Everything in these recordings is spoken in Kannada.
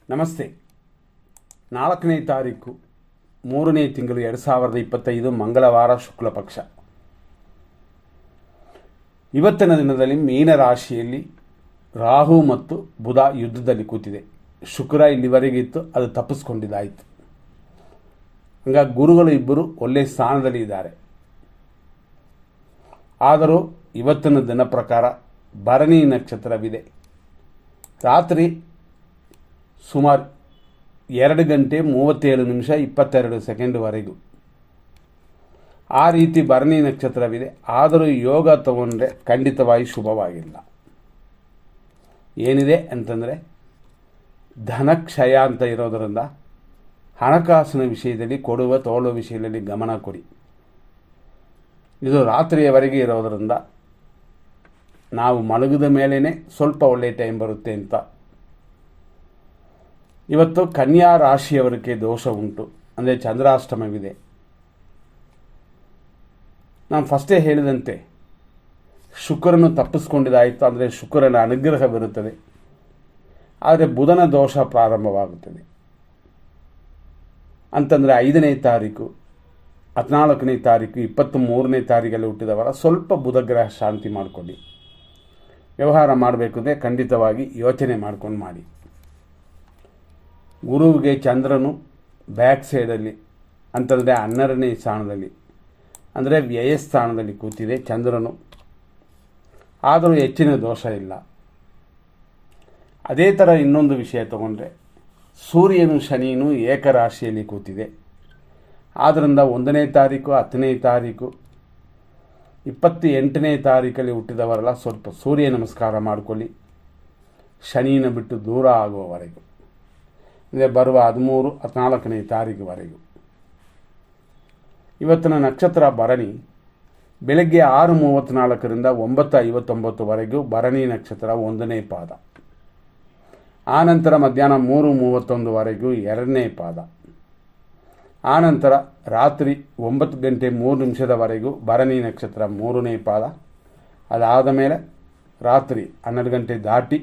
ನಮಸ್ತೆ. 4ನೇ ತಾರೀಕು 3ನೇ ತಿಂಗಳು 2025 ಮಂಗಳವಾರ ಶುಕ್ಲ ಪಕ್ಷ. ಇವತ್ತಿನ ದಿನದಲ್ಲಿ ಮೀನ ರಾಶಿಯಲ್ಲಿ ರಾಹು ಮತ್ತು ಬುಧ ಯುದ್ಧದಲ್ಲಿ ಕೂತಿದೆ. ಶುಕ್ರ ಇಲ್ಲಿವರೆಗೆ ಇತ್ತು, ಅದು ತಪ್ಪಿಸ್ಕೊಂಡಿದ್ದಾಯಿತು. ಹಂಗಾಗಿ ಗುರುಗಳು ಇಬ್ಬರು ಒಳ್ಳೆಯ ಸ್ಥಾನದಲ್ಲಿ ಇದ್ದಾರೆ. ಆದರೂ ಇವತ್ತಿನ ದಿನ ಪ್ರಕಾರ ಭರಣಿ ನಕ್ಷತ್ರವಿದೆ. ರಾತ್ರಿ ಸುಮಾರು 2 ಗಂಟೆ 37 ನಿಮಿಷ 22 ಸೆಕೆಂಡ್ವರೆಗೂ ಆ ರೀತಿ ಭರಣಿ ನಕ್ಷತ್ರವಿದೆ. ಆದರೂ ಯೋಗ ತಗೊಂಡ್ರೆ ಖಂಡಿತವಾಗಿ ಶುಭವಾಗಿಲ್ಲ. ಏನಿದೆ ಅಂತಂದರೆ ಧನಕ್ಷಯ ಅಂತ ಇರೋದರಿಂದ ಹಣಕಾಸಿನ ವಿಷಯದಲ್ಲಿ ಕೊಡುವ ತಗೊಳ್ಳುವ ವಿಷಯದಲ್ಲಿ ಗಮನ ಕೊಡಿ. ಇದು ರಾತ್ರಿಯವರೆಗೆ ಇರೋದರಿಂದ ನಾವು ಮಲಗಿದ ಮೇಲೇ ಸ್ವಲ್ಪ ಒಳ್ಳೆಯ ಟೈಮ್ ಬರುತ್ತೆ ಅಂತ. ಇವತ್ತು ಕನ್ಯಾ ರಾಶಿಯವರಿಗೆ ದೋಷ ಉಂಟು, ಅಂದರೆ ಚಂದ್ರಾಷ್ಟಮವಿದೆ. ನಾನು ಫಸ್ಟೇ ಹೇಳಿದಂತೆ ಶುಕ್ರನು ತಪ್ಪಿಸ್ಕೊಂಡಿದ್ದಾಯಿತು, ಅಂದರೆ ಶುಕ್ರನ ಅನುಗ್ರಹವಿರುತ್ತದೆ. ಆದರೆ ಬುಧನ ದೋಷ ಪ್ರಾರಂಭವಾಗುತ್ತದೆ. ಅಂತಂದರೆ 5ನೇ ತಾರೀಕು 14ನೇ ತಾರೀಕು 23ನೇ ತಾರೀಕಲ್ಲಿ ಹುಟ್ಟಿದವರ ಸ್ವಲ್ಪ ಬುಧಗ್ರಹ ಶಾಂತಿ ಮಾಡಿಕೊಳ್ಳಿ. ವ್ಯವಹಾರ ಮಾಡಬೇಕು ಅಂದರೆ ಖಂಡಿತವಾಗಿ ಯೋಚನೆ ಮಾಡ್ಕೊಂಡು ಮಾಡಿ. ಗುರುವಿಗೆ ಚಂದ್ರನು ಬ್ಯಾಕ್ ಸೈಡಲ್ಲಿ ಅಂತಂದರೆ 12ನೇ ಸ್ಥಾನದಲ್ಲಿ, ಅಂದರೆ ವ್ಯಯಸ್ಥಾನದಲ್ಲಿ ಕೂತಿದೆ ಚಂದ್ರನು. ಆದರೂ ಹೆಚ್ಚಿನ ದೋಷ ಇಲ್ಲ. ಅದೇ ಥರ ಇನ್ನೊಂದು ವಿಷಯ ತಗೊಂಡ್ರೆ ಸೂರ್ಯನು ಶನಿಯನು ಏಕರಾಶಿಯಲ್ಲಿ ಕೂತಿದೆ. ಆದ್ದರಿಂದ 1ನೇ ತಾರೀಕು 10ನೇ ತಾರೀಕು 28ನೇ ತಾರೀಕಲ್ಲಿ ಹುಟ್ಟಿದವರೆಲ್ಲ ಸ್ವಲ್ಪ ಸೂರ್ಯ ನಮಸ್ಕಾರ ಮಾಡಿಕೊಳ್ಳಿ, ಶನಿಯನ್ನು ಬಿಟ್ಟು ದೂರ ಆಗುವವರೆಗೂ, ಅಂದರೆ ಬರುವ 13, 14ನೇ ತಾರೀಕುವರೆಗೂ. ಇವತ್ತಿನ ನಕ್ಷತ್ರ ಭರಣಿ. ಬೆಳಗ್ಗೆ 6:34ರಿಂದ 9:59ವರೆಗೂ ಭರಣಿ ನಕ್ಷತ್ರ 1ನೇ ಪಾದ. ಆನಂತರ ಮಧ್ಯಾಹ್ನ 3:31ವರೆಗೂ 2ನೇ ಪಾದ. ಆನಂತರ ರಾತ್ರಿ 9 ಗಂಟೆ 3 ನಿಮಿಷದವರೆಗೂ ಭರಣಿ ನಕ್ಷತ್ರ 3ನೇ ಪಾದ. ಅದಾದ ಮೇಲೆ ರಾತ್ರಿ 12 ಗಂಟೆ ದಾಟಿ,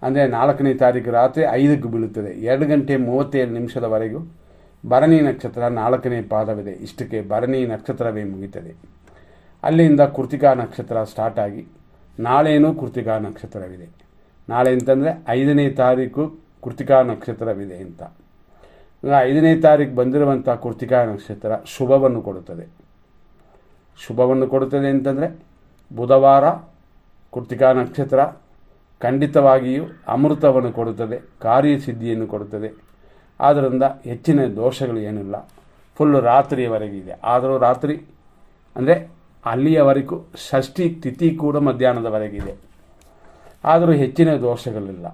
ಅಂದರೆ 4ನೇ ತಾರೀಕು ರಾತ್ರಿ 5ಕ್ಕೆ ಬೀಳುತ್ತದೆ. 2 ಗಂಟೆ 37 ನಿಮಿಷದವರೆಗೂ ಭರಣಿ ನಕ್ಷತ್ರ 4ನೇ ಪಾದವಿದೆ. ಇಷ್ಟಕ್ಕೆ ಭರಣಿ ನಕ್ಷತ್ರವೇ ಮುಗಿತದೆ. ಅಲ್ಲಿಂದ ಕೃತಿಕಾ ನಕ್ಷತ್ರ ಸ್ಟಾರ್ಟ್ ಆಗಿ ನಾಳೆಯೂ ಕೃತಿಕಾ ನಕ್ಷತ್ರವಿದೆ. ನಾಳೆ ಅಂತಂದರೆ 5ನೇ ತಾರೀಕು ಕೃತಿಕಾ ನಕ್ಷತ್ರವಿದೆ ಅಂತ. 5ನೇ ತಾರೀಕು ಬಂದಿರುವಂಥ ಕೃತಿಕಾ ನಕ್ಷತ್ರ ಶುಭವನ್ನು ಕೊಡುತ್ತದೆ. ಶುಭವನ್ನು ಕೊಡುತ್ತದೆ ಅಂತಂದರೆ ಬುಧವಾರ ಕೃತಿಕಾ ನಕ್ಷತ್ರ ಖಂಡಿತವಾಗಿಯೂ ಅಮೃತವನ್ನು ಕೊಡುತ್ತದೆ, ಕಾರ್ಯಸಿದ್ಧಿಯನ್ನು ಕೊಡುತ್ತದೆ. ಆದ್ದರಿಂದ ಹೆಚ್ಚಿನ ದೋಷಗಳು ಏನಿಲ್ಲ. ಫುಲ್ಲು ರಾತ್ರಿಯವರೆಗಿದೆ. ಆದರೂ ರಾತ್ರಿ ಅಂದರೆ ಅಲ್ಲಿಯವರೆಗೂ ಷಷ್ಠಿ ತಿಥಿ ಕೂಡ ಮಧ್ಯಾಹ್ನದವರೆಗಿದೆ. ಆದರೂ ಹೆಚ್ಚಿನ ದೋಷಗಳಿಲ್ಲ.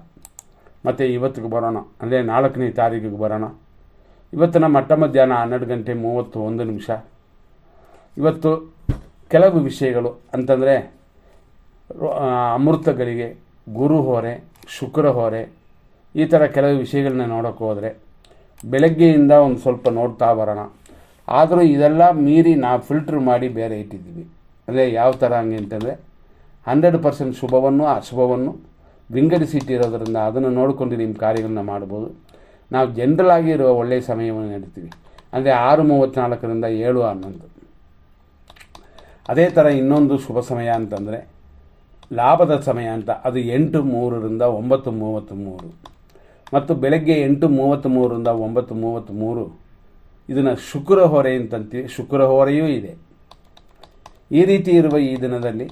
ಮತ್ತು ಇವತ್ತಿಗೆ ಬರೋಣ, ಅಂದರೆ 4ನೇ ತಾರೀಕಿಗೆ ಬರೋಣ. ಇವತ್ತಿನ ಮಧ್ಯಾಹ್ನ 12 ಗಂಟೆ 31 ನಿಮಿಷ. ಇವತ್ತು ಕೆಲವು ವಿಷಯಗಳು ಅಂತಂದರೆ ಅಮೃತಗಳಿಗೆ ಗುರು ಹೊರೆ, ಶುಕ್ರ ಹೊರೆ, ಈ ಥರ ಕೆಲವು ವಿಷಯಗಳನ್ನ ನೋಡೋಕ್ಕೆ ಹೋದರೆ ಬೆಳಗ್ಗೆಯಿಂದ ಒಂದು ಸ್ವಲ್ಪ ನೋಡ್ತಾ ಬರೋಣ. ಆದರೂ ಇದೆಲ್ಲ ಮೀರಿ ನಾವು ಫಿಲ್ಟ್ರ್ ಮಾಡಿ ಬೇರೆ ಇಟ್ಟಿದ್ದೀವಿ. ಅಂದರೆ ಯಾವ ಥರ ಹಂಗೆ ಅಂತಂದರೆ 100% ಶುಭವನ್ನು ಅಶುಭವನ್ನು ವಿಂಗಡಿಸಿಟ್ಟಿರೋದ್ರಿಂದ ಅದನ್ನು ನೋಡಿಕೊಂಡು ನಿಮ್ಮ ಕಾರ್ಯಗಳನ್ನ ಮಾಡ್ಬೋದು. ನಾವು ಜನರಲ್ ಆಗಿ ಇರುವ ಒಳ್ಳೆಯ ಸಮಯವನ್ನು ನೀಡ್ತೀವಿ, ಅಂದರೆ 6:34ರಿಂದ 7:11. ಅದೇ ಥರ ಇನ್ನೊಂದು ಶುಭ ಸಮಯ ಅಂತಂದರೆ ಲಾಭದ ಸಮಯ ಅಂತ, ಅದು 8:03ರಿಂದ 9:33 ಮತ್ತು ಬೆಳಗ್ಗೆ 8:33ರಿಂದ 9:33. ಇದನ್ನು ಶುಕ್ರ ಹೊರೆ ಅಂತಂತೀವಿ. ಶುಕ್ರ ಹೊರೆಯೂ ಇದೆ. ಈ ರೀತಿ ಇರುವ ಈ ದಿನದಲ್ಲಿ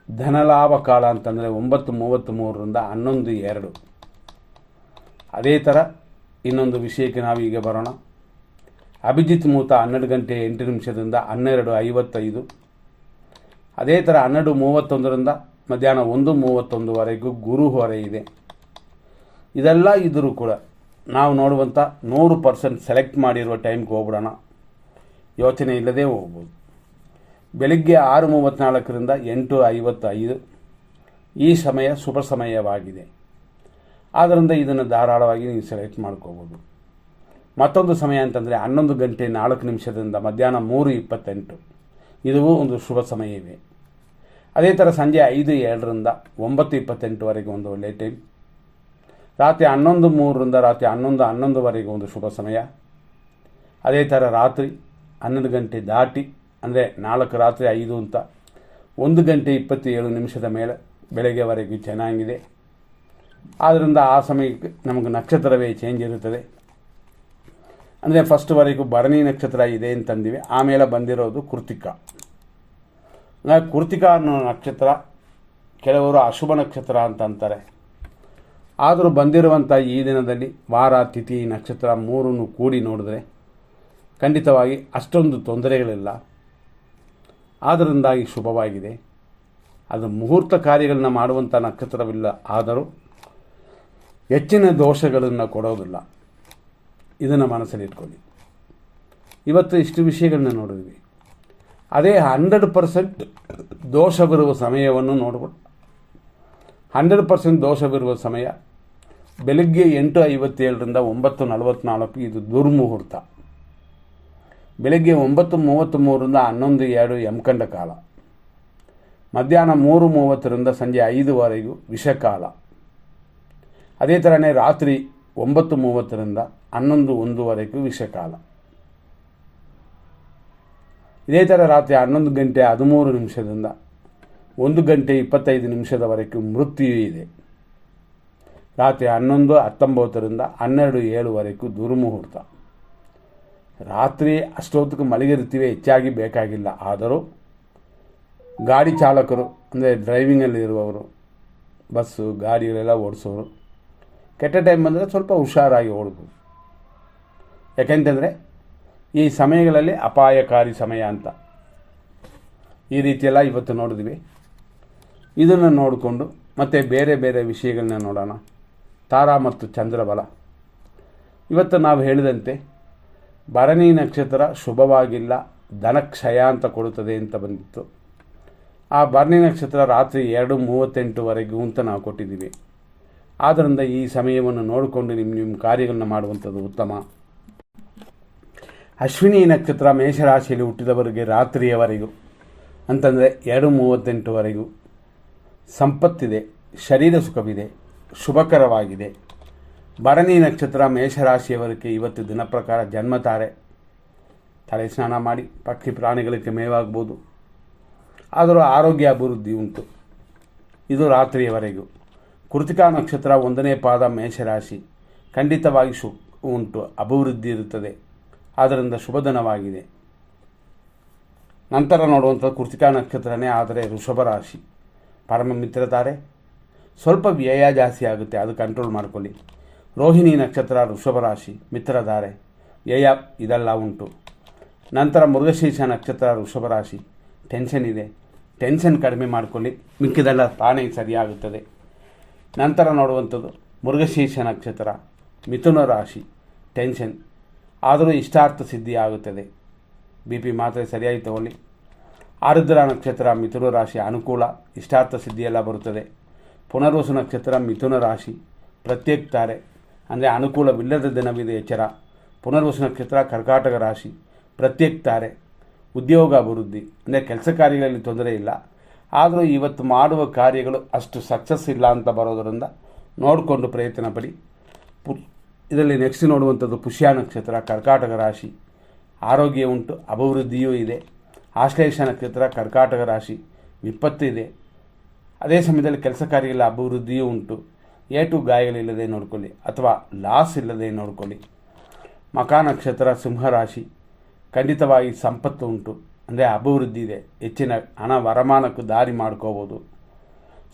ಧನಲಾಭ ಕಾಲ ಅಂತಂದರೆ 9:33ರಿಂದ 11:02. ಅದೇ ಥರ ಇನ್ನೊಂದು ವಿಷಯಕ್ಕೆ ನಾವೀಗ ಬರೋಣ. ಅಭಿಜಿತ್ ಮುಹೂರ್ತ 12 ಗಂಟೆ 8 ನಿಮಿಷದಿಂದ 12:55. ಅದೇ ಥರ 12:31ರಿಂದ ಮಧ್ಯಾಹ್ನ 1:31ವರೆಗೂ ಗುರು ಹೊರೆ ಇದೆ. ಇದೆಲ್ಲ ಇದ್ದರೂ ಕೂಡ ನಾವು ನೋಡುವಂಥ 100% ಸೆಲೆಕ್ಟ್ ಮಾಡಿರುವ ಟೈಮ್ಗೆ ಹೋಗ್ಬಿಡೋಣ, ಯೋಚನೆ ಇಲ್ಲದೆ ಹೋಗ್ಬೋದು. ಬೆಳಗ್ಗೆ 6:34ರಿಂದ 8:55 ಈ ಸಮಯ ಶುಭ ಸಮಯವಾಗಿದೆ. ಆದ್ದರಿಂದ ಇದನ್ನು ಧಾರಾಳವಾಗಿ ನೀವು ಸೆಲೆಕ್ಟ್ ಮಾಡ್ಕೋಬೋದು. ಮತ್ತೊಂದು ಸಮಯ ಅಂತಂದರೆ 11 ಗಂಟೆ 4 ನಿಮಿಷದಿಂದ ಮಧ್ಯಾಹ್ನ 3:28 ಇದು ಒಂದು ಶುಭ ಸಮಯವೇ. ಅದೇ ಥರ ಸಂಜೆ 5:02ರಿಂದ 9:28ವರೆಗೆ ಒಂದು ಒಳ್ಳೆಯ ಟೈಮ್. ರಾತ್ರಿ 11:03ರಿಂದ ರಾತ್ರಿ 11:11ವರೆಗೂ ಒಂದು ಶುಭ ಸಮಯ. ಅದೇ ಥರ ರಾತ್ರಿ 12 ಗಂಟೆ ದಾಟಿ ಅಂದರೆ 4 ರಾತ್ರಿ 5 ಅಂತ 1 ಗಂಟೆ 27 ನಿಮಿಷದ ಮೇಲೆ ಬೆಳಗ್ಗೆವರೆಗೂ ಚೆನ್ನಾಗಿದೆ. ಆದ್ದರಿಂದ ಆ ಸಮಯಕ್ಕೆ ನಮಗೆ ನಕ್ಷತ್ರವೇ ಚೇಂಜ್ ಇರುತ್ತದೆ. ಅಂದರೆ ಫಸ್ಟ್ವರೆಗೂ ಭರಣಿ ನಕ್ಷತ್ರ ಇದೆ ಅಂತಂದಿವಿ, ಆಮೇಲೆ ಬಂದಿರೋದು ಕೃತಿಕ. ಕೃತಿಕ ಅನ್ನೋ ನಕ್ಷತ್ರ ಕೆಲವರು ಅಶುಭ ನಕ್ಷತ್ರ ಅಂತ ಅಂತಾರೆ. ಆದರೂ ಬಂದಿರುವಂಥ ಈ ದಿನದಲ್ಲಿ ವಾರ ತಿಥಿ ನಕ್ಷತ್ರ ಮೂರನ್ನು ಕೂಡಿ ನೋಡಿದ್ರೆ ಖಂಡಿತವಾಗಿ ಅಷ್ಟೊಂದು ತೊಂದರೆಗಳಿಲ್ಲ. ಆದ್ದರಿಂದಾಗಿ ಶುಭವಾಗಿದೆ. ಅದು ಮುಹೂರ್ತ ಕಾರ್ಯಗಳನ್ನ ಮಾಡುವಂಥ ನಕ್ಷತ್ರವಿಲ್ಲ, ಆದರೂ ಹೆಚ್ಚಿನ ದೋಷಗಳನ್ನು ಕೊಡೋದಿಲ್ಲ. ಇದನ್ನು ಮನಸ್ಸಲ್ಲಿ ಇಟ್ಕೊಳ್ಳಿ. ಇವತ್ತು ಇಷ್ಟು ವಿಷಯಗಳನ್ನ ನೋಡಿದ್ವಿ. ಅದೇ 100% ದೋಷ ಬರುವ ಸಮಯವನ್ನು ನೋಡ್ಬೋದು. 100% ದೋಷ ಬರುವ ಸಮಯ ಬೆಳಗ್ಗೆ 8:57ರಿಂದ 9:44 ಇದು ದುರ್ಮುಹೂರ್ತ. ಬೆಳಗ್ಗೆ 9:33ರಿಂದ 11:02 ಯಮಕಂಡ ಕಾಲ. ಮಧ್ಯಾಹ್ನ 3:30ರಿಂದ ಸಂಜೆ 5ವರೆಗೂ ವಿಷಕಾಲ. ಅದೇ ಥರನೇ ರಾತ್ರಿ 9:30ರಿಂದ 11:01ವರೆಗೂ ವಿಷಕಾಲ. ಇದೇ ಥರ ರಾತ್ರಿ 11 ಗಂಟೆ 13 ನಿಮಿಷದಿಂದ 1 ಗಂಟೆ 25 ನಿಮಿಷದವರೆಗೂ ಮೃತ್ಯು ಇದೆ. ರಾತ್ರಿ 11:19ರಿಂದ 12:07ವರೆಗೂ ದುರ್ಮುಹೂರ್ತ. ರಾತ್ರಿ ಅಷ್ಟೊತ್ತಿಗೆ ಮಲಗಿರ್ತೀವಿ, ಹೆಚ್ಚಾಗಿ ಬೇಕಾಗಿಲ್ಲ. ಆದರೂ ಗಾಡಿ ಚಾಲಕರು ಅಂದರೆ ಡ್ರೈವಿಂಗಲ್ಲಿ ಇರುವವರು, ಬಸ್ಸು ಗಾಡಿಗಳೆಲ್ಲ ಓಡಿಸೋರು ಕೆಟ್ಟ ಟೈಮ್ ಬಂದರೆ ಸ್ವಲ್ಪ ಹುಷಾರಾಗಿ ಓಡ್ಬೋದು. ಯಾಕೆಂತಂದರೆ ಈ ಸಮಯಗಳಲ್ಲಿ ಅಪಾಯಕಾರಿ ಸಮಯ ಅಂತ. ಈ ರೀತಿಯೆಲ್ಲ ಇವತ್ತು ನೋಡಿದ್ವಿ. ಇದನ್ನು ನೋಡಿಕೊಂಡು ಮತ್ತೆ ಬೇರೆ ಬೇರೆ ವಿಷಯಗಳನ್ನ ನೋಡೋಣ. ತಾರಾ ಮತ್ತು ಚಂದ್ರಬಲ. ಇವತ್ತು ನಾವು ಹೇಳಿದಂತೆ ಭರಣಿ ನಕ್ಷತ್ರ ಶುಭವಾಗಿಲ್ಲ, ಧನಕ್ಷಯ ಅಂತ ಕೊಡುತ್ತದೆ ಅಂತ ಬಂದಿತ್ತು. ಆ ಭರಣಿ ನಕ್ಷತ್ರ ರಾತ್ರಿ 2:38ವರೆಗೂ ಅಂತ ನಾವು ಕೊಟ್ಟಿದ್ದೀವಿ. ಆದ್ದರಿಂದ ಈ ಸಮಯವನ್ನು ನೋಡಿಕೊಂಡು ನಿಮ್ಮ ಕಾರ್ಯಗಳನ್ನ ಮಾಡುವಂಥದ್ದು ಉತ್ತಮ. ಅಶ್ವಿನಿ ನಕ್ಷತ್ರ ಮೇಷರಾಶಿಯಲ್ಲಿ ಹುಟ್ಟಿದವರಿಗೆ ರಾತ್ರಿಯವರೆಗೂ ಅಂತಂದರೆ 2:38ವರೆಗೂ ಸಂಪತ್ತಿದೆ, ಶರೀರ ಸುಖವಿದೆ, ಶುಭಕರವಾಗಿದೆ. ಭರಣಿ ನಕ್ಷತ್ರ ಮೇಷರಾಶಿಯವರಿಗೆ ಇವತ್ತು ದಿನ ಪ್ರಕಾರ ಜನ್ಮತಾರೆ. ತಲೆ ಸ್ನಾನ ಮಾಡಿ ಪಕ್ಷಿ ಪ್ರಾಣಿಗಳಿಗೆ ಮೇವಾಗ್ಬೋದು. ಆದರೂ ಆರೋಗ್ಯ ಅಭಿವೃದ್ಧಿ ಉಂಟು. ಇದು ರಾತ್ರಿಯವರೆಗೂ. ಕೃತಿಕಾ ನಕ್ಷತ್ರ 1ನೇ ಪಾದ ಮೇಷರಾಶಿ, ಖಂಡಿತವಾಗಿ ಉಂಟು, ಅಭಿವೃದ್ಧಿ ಇರುತ್ತದೆ. ಆದ್ದರಿಂದ ಶುಭದಿನವಾಗಿದೆ. ನಂತರ ನೋಡುವಂಥ ಕೃತಿಕಾ ನಕ್ಷತ್ರನೇ ಆದರೆ ವೃಷಭ ರಾಶಿ, ಪರಮ ಮಿತ್ರತಾರೆ. ಸ್ವಲ್ಪ ವ್ಯಯ ಜಾಸ್ತಿ ಆಗುತ್ತೆ, ಅದು ಕಂಟ್ರೋಲ್ ಮಾಡ್ಕೊಳ್ಳಿ. ರೋಹಿಣಿ ನಕ್ಷತ್ರ ವೃಷಭ ರಾಶಿ, ಮಿತ್ರಧಾರೆ, ವ್ಯಯ ಇದೆಲ್ಲ ಉಂಟು. ನಂತರ ಮೃಗಶೀರ್ಷ ನಕ್ಷತ್ರ ವೃಷಭ ರಾಶಿ, ಟೆನ್ಷನ್ ಇದೆ, ಟೆನ್ಷನ್ ಕಡಿಮೆ ಮಾಡಿಕೊಳ್ಳಿ, ಮಿಕ್ಕಿದೆಲ್ಲ ತಾನೇ ಸರಿಯಾಗುತ್ತದೆ. ನಂತರ ನೋಡುವಂಥದ್ದು ಮೃಗಶೀರ್ಷ ನಕ್ಷತ್ರ ಮಿಥುನ ರಾಶಿ, ಟೆನ್ಷನ್, ಆದರೂ ಇಷ್ಟಾರ್ಥ ಸಿದ್ಧಿ ಆಗುತ್ತದೆ. BP ಮಾತ್ರೆ ಸರಿಯಾಗಿ ತಗೊಳ್ಳಿ. ಆರುದ್ರ ನಕ್ಷತ್ರ ಮಿಥುನ ರಾಶಿ, ಅನುಕೂಲ, ಇಷ್ಟಾರ್ಥ ಸಿದ್ಧಿಯೆಲ್ಲ ಬರುತ್ತದೆ. ಪುನರ್ವಸು ನಕ್ಷತ್ರ ಮಿಥುನ ರಾಶಿ, ಪ್ರತ್ಯೇಕ ತಾರೆ, ಅಂದರೆ ಅನುಕೂಲವಿಲ್ಲದ ದಿನವಿದೆ, ಎಚ್ಚರ. ಪುನರ್ವಸು ನಕ್ಷತ್ರ ಕರ್ಕಾಟಕ ರಾಶಿ, ಪ್ರತ್ಯೇಕ ತಾರೆ, ಉದ್ಯೋಗ ಅಭಿವೃದ್ಧಿ, ಅಂದರೆ ಕೆಲಸ ಕಾರ್ಯಗಳಲ್ಲಿ ತೊಂದರೆ ಇಲ್ಲ. ಆದರೂ ಇವತ್ತು ಮಾಡುವ ಕಾರ್ಯಗಳು ಅಷ್ಟು ಸಕ್ಸಸ್ ಇಲ್ಲ ಅಂತ ಬರೋದರಿಂದ ನೋಡಿಕೊಂಡು ಪ್ರಯತ್ನ ಪಡಿ. ಇದರಲ್ಲಿ ನೆಕ್ಸ್ಟ್ ನೋಡುವಂಥದ್ದು ಪುಷ್ಯ ನಕ್ಷತ್ರ ಕರ್ಕಾಟಕ ರಾಶಿ, ಆರೋಗ್ಯ ಉಂಟು, ಅಭಿವೃದ್ಧಿಯೂ ಇದೆ. ಆಶ್ಲೇಷ ನಕ್ಷತ್ರ ಕರ್ಕಾಟಕ ರಾಶಿ, ವಿಪತ್ತು ಇದೆ. ಅದೇ ಸಮಯದಲ್ಲಿ ಕೆಲಸ ಕಾರ್ಯಗಳ ಅಭಿವೃದ್ಧಿಯೂ ಉಂಟು. ಏಟು ಗಾಯಗಳಿಲ್ಲದೆ ನೋಡ್ಕೊಳ್ಳಿ ಅಥವಾ ಲಾಸ್ ಇಲ್ಲದೆ ನೋಡ್ಕೊಳ್ಳಿ. ಮಖ ನಕ್ಷತ್ರ ಸಿಂಹರಾಶಿ, ಖಂಡಿತವಾಗಿ ಸಂಪತ್ತು ಉಂಟು, ಅಂದರೆ ಅಭಿವೃದ್ಧಿ ಇದೆ. ಹೆಚ್ಚಿನ ಹಣ ವರಮಾನಕ್ಕೂ ದಾರಿ ಮಾಡ್ಕೋಬೋದು.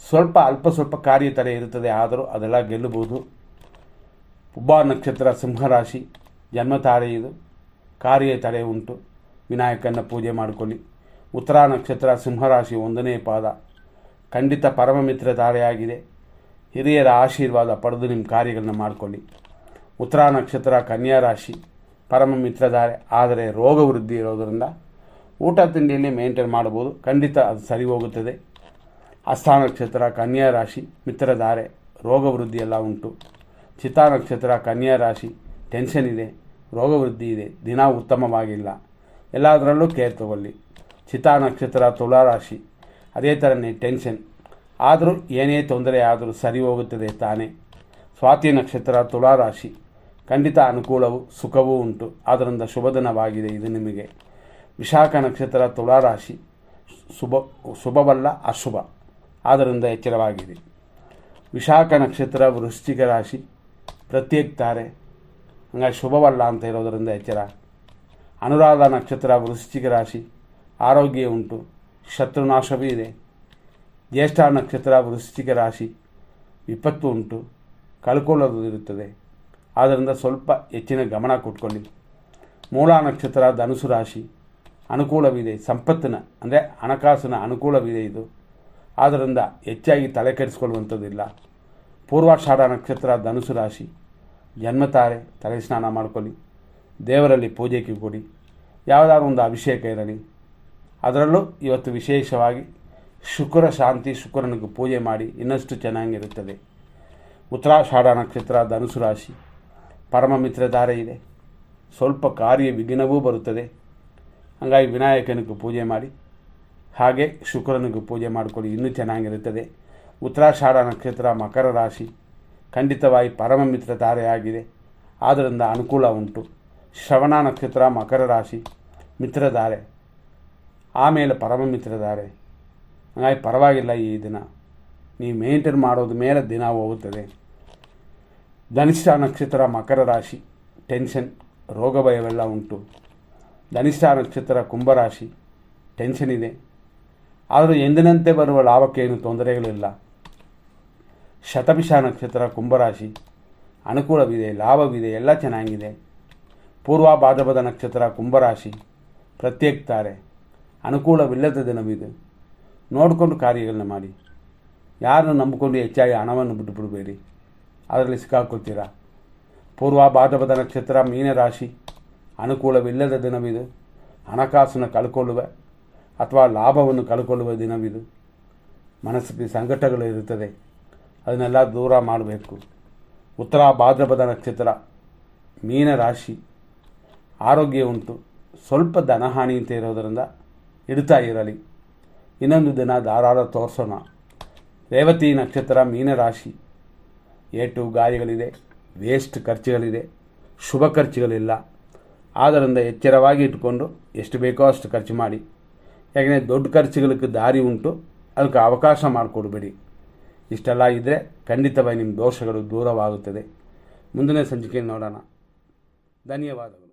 ಸ್ವಲ್ಪ ಕಾರ್ಯ ತಡೆ ಇರುತ್ತದೆ, ಆದರೂ ಅದೆಲ್ಲ ಗೆಲ್ಲಬಹುದು. ಉಬ್ಬ ನಕ್ಷತ್ರ ಸಿಂಹರಾಶಿ, ಜನ್ಮತಾರೆ ಇದು, ಕಾರ್ಯ ತಡೆ ಉಂಟು, ವಿನಾಯಕನ ಪೂಜೆ ಮಾಡಿಕೊಳ್ಳಿ. ಉತ್ತರ ನಕ್ಷತ್ರ ಸಿಂಹರಾಶಿ 1ನೇ ಪಾದ, ಖಂಡಿತ ಪರಮ ಮಿತ್ರ ತಾರೆಯಾಗಿದೆ. ಹಿರಿಯರ ಆಶೀರ್ವಾದ ಪಡೆದು ನಿಮ್ಮ ಕಾರ್ಯಗಳನ್ನ ಮಾಡಿಕೊಳ್ಳಿ. ಉತ್ತರ ನಕ್ಷತ್ರ ಕನ್ಯಾ ರಾಶಿ, ಪರಮ ಮಿತ್ರಧಾರೆ, ಆದರೆ ರೋಗ ವೃದ್ಧಿ ಇರೋದರಿಂದ ಊಟ ತಿಂಡಿಯಲ್ಲಿ ಮೇಂಟೈನ್ ಮಾಡ್ಬೋದು, ಖಂಡಿತ ಅದು ಸರಿ ಹೋಗುತ್ತದೆ. ಹಸ್ತ ನಕ್ಷತ್ರ ಕನ್ಯಾ ರಾಶಿ, ಮಿತ್ರಧಾರೆ, ರೋಗ ವೃದ್ಧಿ ಎಲ್ಲ ಉಂಟು. ಚಿತ್ತಾ ನಕ್ಷತ್ರ ಕನ್ಯಾ ರಾಶಿ, ಟೆನ್ಷನ್ ಇದೆ, ರೋಗ ವೃದ್ಧಿ ಇದೆ, ದಿನ ಉತ್ತಮವಾಗಿಲ್ಲ, ಎಲ್ಲದರಲ್ಲೂ ಕೇರ್ ತಗೊಳ್ಳಿ. ಚಿತ್ತಾ ನಕ್ಷತ್ರ ತುಲಾ ರಾಶಿ, ಅದೇ ಥರನೇ ಟೆನ್ಷನ್, ಆದರೂ ಏನೇ ತೊಂದರೆ ಆದರೂ ಸರಿ ಹೋಗುತ್ತದೆ ತಾನೇ. ಸ್ವಾತಿ ನಕ್ಷತ್ರ ತುಲಾರಾಶಿ, ಖಂಡಿತ ಅನುಕೂಲವು ಸುಖವೂ ಉಂಟು, ಆದ್ದರಿಂದ ಶುಭ ದಿನವಾಗಿದೆ ಇದು ನಿಮಗೆ. ವಿಶಾಖ ನಕ್ಷತ್ರ ತುಲಾರಾಶಿ, ಶುಭವಲ್ಲ ಅಶುಭ, ಆದ್ದರಿಂದ ಎಚ್ಚರವಾಗಿದೆ. ವಿಶಾಖ ನಕ್ಷತ್ರ ವೃಶ್ಚಿಕ ರಾಶಿ, ಪ್ರತ್ಯೇಕ ತಾರೆ, ಹಂಗಾಗಿ ಶುಭವಲ್ಲ ಅಂತ ಇರೋದರಿಂದ ಎಚ್ಚರ. ಅನುರಾಧ ನಕ್ಷತ್ರ ವೃಶ್ಚಿಕ ರಾಶಿ, ಆರೋಗ್ಯ ಉಂಟು, ಶತ್ರುನಾಶವೂ ಇದೆ. ಜ್ಯೇಷ್ಠ ನಕ್ಷತ್ರ ವೃಶ್ಚಿಕ ರಾಶಿ, ವಿಪತ್ತು ಉಂಟು, ಕಳ್ಕೊಳ್ಳೋದು ಇರುತ್ತದೆ, ಆದ್ದರಿಂದ ಸ್ವಲ್ಪ ಹೆಚ್ಚಿನ ಗಮನ ಕೊಟ್ಕೊಳ್ಳಿ. ಮೂಲ ನಕ್ಷತ್ರ ಧನುಸು ರಾಶಿ, ಅನುಕೂಲವಿದೆ, ಸಂಪತ್ತಿನ ಅಂದರೆ ಹಣಕಾಸಿನ ಅನುಕೂಲವಿದೆ ಇದು, ಆದ್ದರಿಂದ ಹೆಚ್ಚಾಗಿ ತಲೆ ಕೆಡಿಸ್ಕೊಳ್ಳುವಂಥದ್ದಿಲ್ಲ. ಪೂರ್ವಾಷಾಢ ನಕ್ಷತ್ರ ಧನುಸು ರಾಶಿ, ಜನ್ಮತಾರೆ, ತಲೆ ಸ್ನಾನ ಮಾಡ್ಕೊಳ್ಳಿ, ದೇವರಲ್ಲಿ ಪೂಜೆಗೆ ಕೊಡಿ, ಯಾವುದಾದ್ರು ಒಂದು ಅಭಿಷೇಕ ಇರಲಿ. ಅದರಲ್ಲೂ ಇವತ್ತು ವಿಶೇಷವಾಗಿ ಶುಕ್ರ ಶಾಂತಿ, ಶುಕ್ರನಿಗೆ ಪೂಜೆ ಮಾಡಿ ಇನ್ನಷ್ಟು ಚೆನ್ನಾಗಿರುತ್ತದೆ. ಉತ್ತರಾಷಾಢ ನಕ್ಷತ್ರ ಧನುಸು ರಾಶಿ, ಪರಮ ಮಿತ್ರಧಾರೆ ಇದೆ, ಸ್ವಲ್ಪ ಕಾರ್ಯ ವಿಘ್ನವೂ ಬರುತ್ತದೆ, ಹಾಗಾಗಿ ವಿನಾಯಕನಿಗೂ ಪೂಜೆ ಮಾಡಿ, ಹಾಗೆ ಶುಕ್ರನಿಗೂ ಪೂಜೆ ಮಾಡಿಕೊಳ್ಳಿ, ಇನ್ನೂ ಚೆನ್ನಾಗಿರುತ್ತದೆ. ಉತ್ತರಾಷಾಢ ನಕ್ಷತ್ರ ಮಕರ ರಾಶಿ, ಖಂಡಿತವಾಗಿ ಪರಮ ಮಿತ್ರಧಾರೆ ಆಗಿದೆ, ಆದ್ದರಿಂದ ಅನುಕೂಲ ಉಂಟು. ಶ್ರವಣ ನಕ್ಷತ್ರ ಮಕರ ರಾಶಿ, ಮಿತ್ರಧಾರೆ, ಆಮೇಲೆ ಪರಮ ಮಿತ್ರಧಾರೆ, ಹಾಗಾಗಿ ಪರವಾಗಿಲ್ಲ. ಈ ದಿನ ನೀವು ಮೇಂಟೈನ್ ಮಾಡೋದ ಮೇಲೆ ದಿನ ಹೋಗುತ್ತದೆ. ಧನಿಷ್ಠ ನಕ್ಷತ್ರ ಮಕರ ರಾಶಿ, ಟೆನ್ಷನ್, ರೋಗ ಭಯವೆಲ್ಲ ಉಂಟು. ಧನಿಷ್ಠ ನಕ್ಷತ್ರ ಕುಂಭರಾಶಿ, ಟೆನ್ಷನ್ ಇದೆ, ಆದರೂ ಎಂದಿನಂತೆ ಬರುವ ಲಾಭಕ್ಕೆ ಏನು ತೊಂದರೆಗಳಿಲ್ಲ. ಶತಭಿಷ ನಕ್ಷತ್ರ ಕುಂಭರಾಶಿ, ಅನುಕೂಲವಿದೆ, ಲಾಭವಿದೆ, ಎಲ್ಲ ಚೆನ್ನಾಗಿದೆ. ಪೂರ್ವ ಭಾದ್ರಪದ ನಕ್ಷತ್ರ ಕುಂಭರಾಶಿ, ಪ್ರತ್ಯೇಕ ತಾರೆ, ಅನುಕೂಲವಿಲ್ಲದ ದಿನವಿದು, ನೋಡಿಕೊಂಡು ಕಾರ್ಯಗಳನ್ನ ಮಾಡಿ. ಯಾರನ್ನು ನಂಬಿಕೊಂಡು ಹೆಚ್ಚಾಗಿ ಹಣವನ್ನು ಬಿಟ್ಟುಬಿಡಬೇಡಿ, ಅದರಲ್ಲಿ ಸಿಕ್ಕಾಕೊಳ್ತೀರಾ. ಪೂರ್ವ ಭಾದ್ರಪದ ನಕ್ಷತ್ರ ಮೀನರಾಶಿ, ಅನುಕೂಲವಿಲ್ಲದ ದಿನವಿದು, ಹಣಕಾಸನ್ನು ಕಳ್ಕೊಳ್ಳುವ ಅಥವಾ ಲಾಭವನ್ನು ಕಳ್ಕೊಳ್ಳುವ ದಿನವಿದು. ಮನಸ್ಸಿಗೆ ಸಂಕಟಗಳಿರುತ್ತದೆ, ಅದನ್ನೆಲ್ಲ ದೂರ ಮಾಡಬೇಕು. ಉತ್ತರ ಭಾದ್ರಪದ ನಕ್ಷತ್ರ ಮೀನರಾಶಿ, ಆರೋಗ್ಯ ಉಂಟು, ಸ್ವಲ್ಪ ಧನಹಾನಿ ಅಂತ ಇರೋದರಿಂದ ಇಡ್ತಾ ಇರಲಿ, ಇನ್ನೊಂದು ದಿನ ಧಾರಾಳ ತೋರಿಸೋಣ. ರೇವತಿ ನಕ್ಷತ್ರ ಮೀನರಾಶಿ, ಏಟು ಗಾಯಗಳಿದೆ, ವೇಸ್ಟ್ ಖರ್ಚುಗಳಿದೆ, ಶುಭ ಖರ್ಚುಗಳಿಲ್ಲ, ಆದ್ದರಿಂದ ಎಚ್ಚರವಾಗಿ ಇಟ್ಕೊಂಡು ಎಷ್ಟು ಬೇಕೋ ಅಷ್ಟು ಖರ್ಚು ಮಾಡಿ. ಯಾಕೆಂದರೆ ದೊಡ್ಡ ಖರ್ಚುಗಳಿಗೆ ದಾರಿ ಉಂಟು, ಅದಕ್ಕೆ ಅವಕಾಶ ಮಾಡಿಕೊಡ್ಬೇಡಿ. ಇಷ್ಟೆಲ್ಲ ಇದ್ದರೆ ಖಂಡಿತವಾಗಿ ನಿಮ್ಮ ದೋಷಗಳು ದೂರವಾಗುತ್ತದೆ. ಮುಂದಿನ ಸಂಚಿಕೆಯಲ್ಲಿ ನೋಡೋಣ. ಧನ್ಯವಾದಗಳು.